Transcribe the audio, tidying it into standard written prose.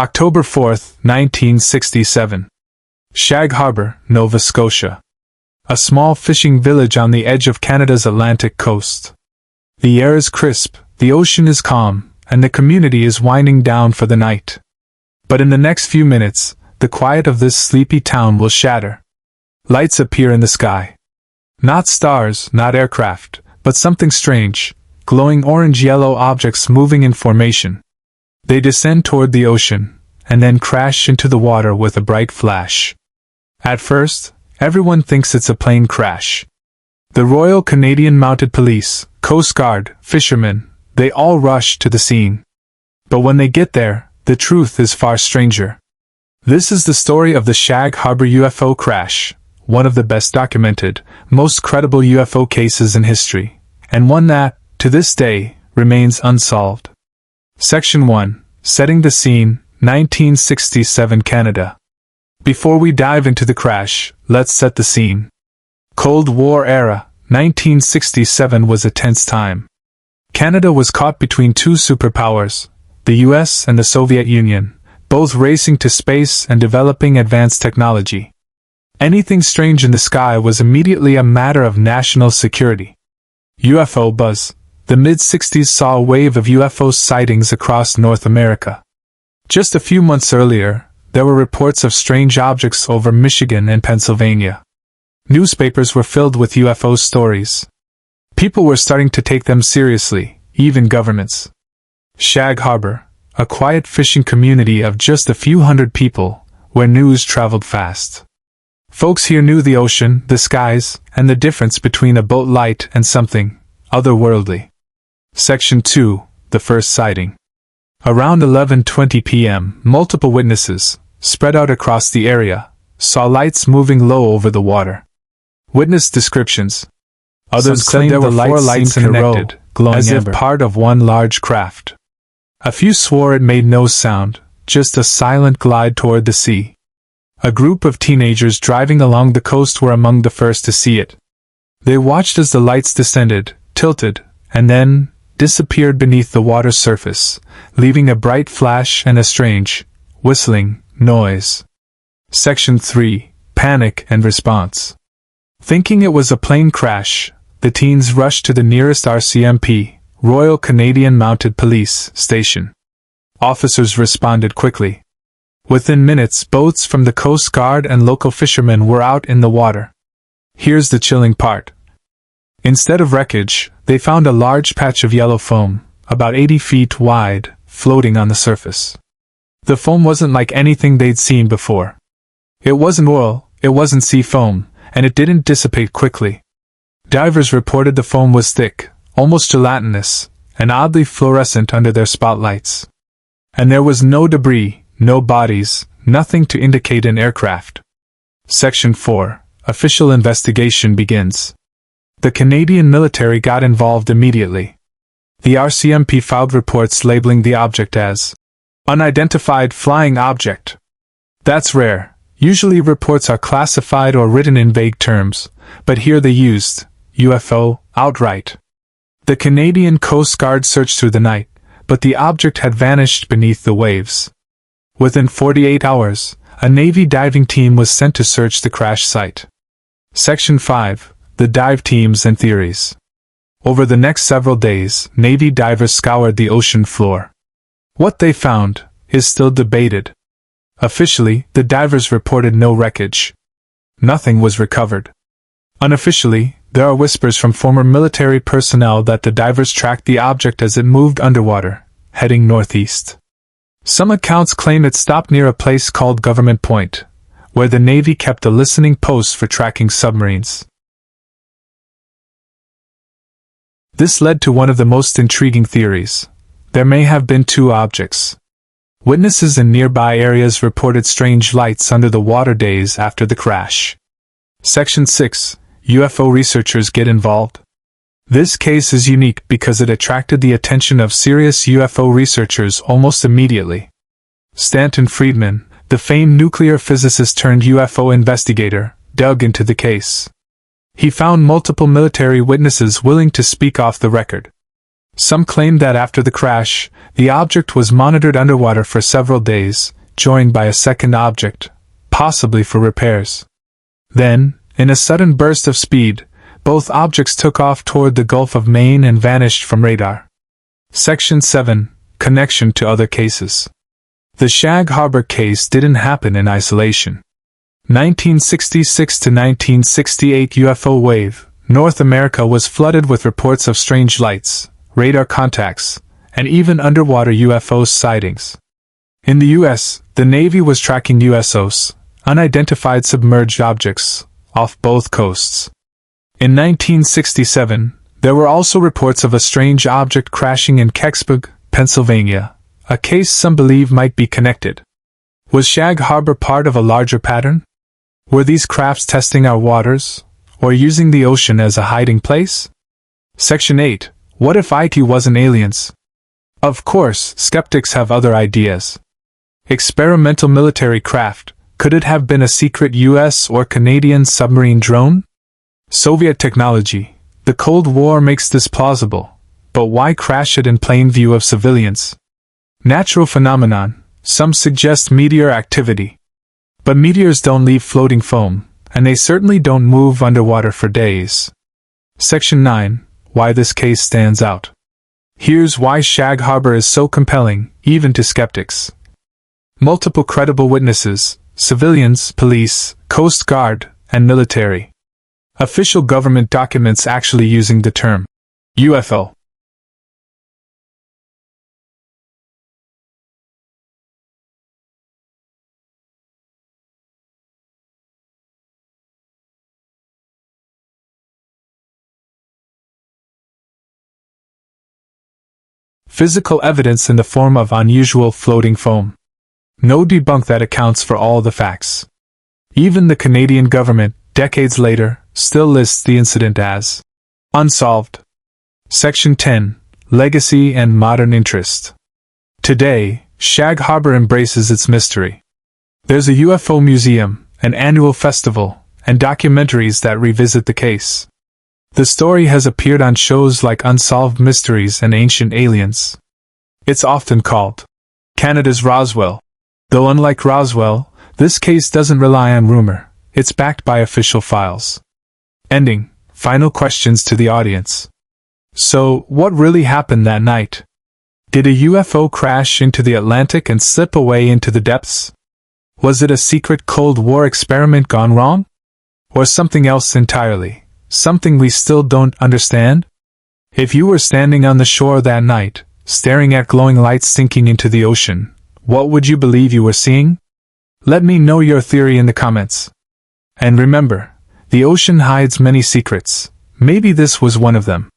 October 4, 1967. Shag Harbour, Nova Scotia. A small fishing village on the edge of Canada's Atlantic coast. The air is crisp, the ocean is calm, and the community is winding down for the night. But in the next few minutes, the quiet of this sleepy town will shatter. Lights appear in the sky. Not stars, not aircraft, but something strange, glowing orange-yellow objects moving in formation. They descend toward the ocean, and then crash into the water with a bright flash. At first, everyone thinks it's a plane crash. The Royal Canadian Mounted Police, Coast Guard, fishermen, they all rush to the scene. But when they get there, the truth is far stranger. This is the story of the Shag Harbour UFO crash, one of the best documented, most credible UFO cases in history, and one that, to this day, remains unsolved. Section 1. Setting the Scene, 1967 Canada. Before we dive into the crash, let's set the scene. Cold War era, 1967 was a tense time. Canada was caught between two superpowers, the US and the Soviet Union, both racing to space and developing advanced technology. Anything strange in the sky was immediately a matter of national security. UFO buzz. The mid-60s saw a wave of UFO sightings across North America. Just a few months earlier, there were reports of strange objects over Michigan and Pennsylvania. Newspapers were filled with UFO stories. People were starting to take them seriously, even governments. Shag Harbour, a quiet fishing community of just a few hundred people, where news traveled fast. Folks here knew the ocean, the skies, and the difference between a boat light and something otherworldly. Section 2. The first sighting. Around 11:20 p.m., multiple witnesses, spread out across the area, saw lights moving low over the water. Witness descriptions. Others claimed there were four lights in a row, glowing as if part of one large craft. A few swore it made no sound, just a silent glide toward the sea. A group of teenagers driving along the coast were among the first to see it. They watched as the lights descended, tilted, and then disappeared beneath the water's surface, leaving a bright flash and a strange, whistling noise. Section 3. Panic and response. Thinking it was a plane crash, the teens rushed to the nearest RCMP, Royal Canadian Mounted Police, station. Officers responded quickly. Within minutes, boats from the Coast Guard and local fishermen were out in the water. Here's the chilling part. Instead of wreckage, they found a large patch of yellow foam, about 80 feet wide, floating on the surface. The foam wasn't like anything they'd seen before. It wasn't oil, it wasn't sea foam, and it didn't dissipate quickly. Divers reported the foam was thick, almost gelatinous, and oddly fluorescent under their spotlights. And there was no debris, no bodies, nothing to indicate an aircraft. Section 4. Official investigation begins. The Canadian military got involved immediately. The RCMP filed reports labeling the object as unidentified flying object. That's rare. Usually reports are classified or written in vague terms, but here they used UFO outright. The Canadian Coast Guard searched through the night, but the object had vanished beneath the waves. Within 48 hours, a Navy diving team was sent to search the crash site. Section 5. The dive teams and theories. Over the next several days, Navy divers scoured the ocean floor. What they found is still debated. Officially, the divers reported no wreckage. Nothing was recovered. Unofficially, there are whispers from former military personnel that the divers tracked the object as it moved underwater, heading northeast. Some accounts claim it stopped near a place called Government Point, where the Navy kept a listening post for tracking submarines. This led to one of the most intriguing theories. There may have been two objects. Witnesses in nearby areas reported strange lights under the water days after the crash. Section 6. UFO researchers get involved. This case is unique because it attracted the attention of serious UFO researchers almost immediately. Stanton Friedman, the famed nuclear physicist turned UFO investigator, dug into the case. He found multiple military witnesses willing to speak off the record. Some claim that after the crash, the object was monitored underwater for several days, joined by a second object, possibly for repairs. Then, in a sudden burst of speed, both objects took off toward the Gulf of Maine and vanished from radar. Section 7. Connection to other cases. The Shag Harbour case didn't happen in isolation. 1966 to 1968 UFO wave, North America was flooded with reports of strange lights, radar contacts, and even underwater UFO sightings. In the U.S., the Navy was tracking USOs, unidentified submerged objects, off both coasts. In 1967, there were also reports of a strange object crashing in Kecksburg, Pennsylvania, a case some believe might be connected. Was Shag Harbour part of a larger pattern? Were these crafts testing our waters, or using the ocean as a hiding place? Section 8. What if IT wasn't aliens? Of course, skeptics have other ideas. Experimental military craft, could it have been a secret US or Canadian submarine drone? Soviet technology, the Cold War makes this plausible, but why crash it in plain view of civilians? Natural phenomenon, some suggest meteor activity. But meteors don't leave floating foam, and they certainly don't move underwater for days. Section 9. Why this case stands out. Here's why Shag Harbour is so compelling, even to skeptics. Multiple credible witnesses, civilians, police, Coast Guard, and military. Official government documents actually using the term UFO. Physical evidence in the form of unusual floating foam. No debunk that accounts for all the facts. Even the Canadian government, decades later, still lists the incident as unsolved. Section 10. Legacy and modern interest. Today, Shag Harbour embraces its mystery. There's a UFO museum, an annual festival, and documentaries that revisit the case. The story has appeared on shows like Unsolved Mysteries and Ancient Aliens. It's often called Canada's Roswell. Though unlike Roswell, this case doesn't rely on rumor, it's backed by official files. Ending. Final questions to the audience. So, what really happened that night? Did a UFO crash into the Atlantic and slip away into the depths? Was it a secret Cold War experiment gone wrong? Or something else entirely? Something we still don't understand? If you were standing on the shore that night, staring at glowing lights sinking into the ocean, what would you believe you were seeing? Let me know your theory in the comments. And remember, the ocean hides many secrets. Maybe this was one of them.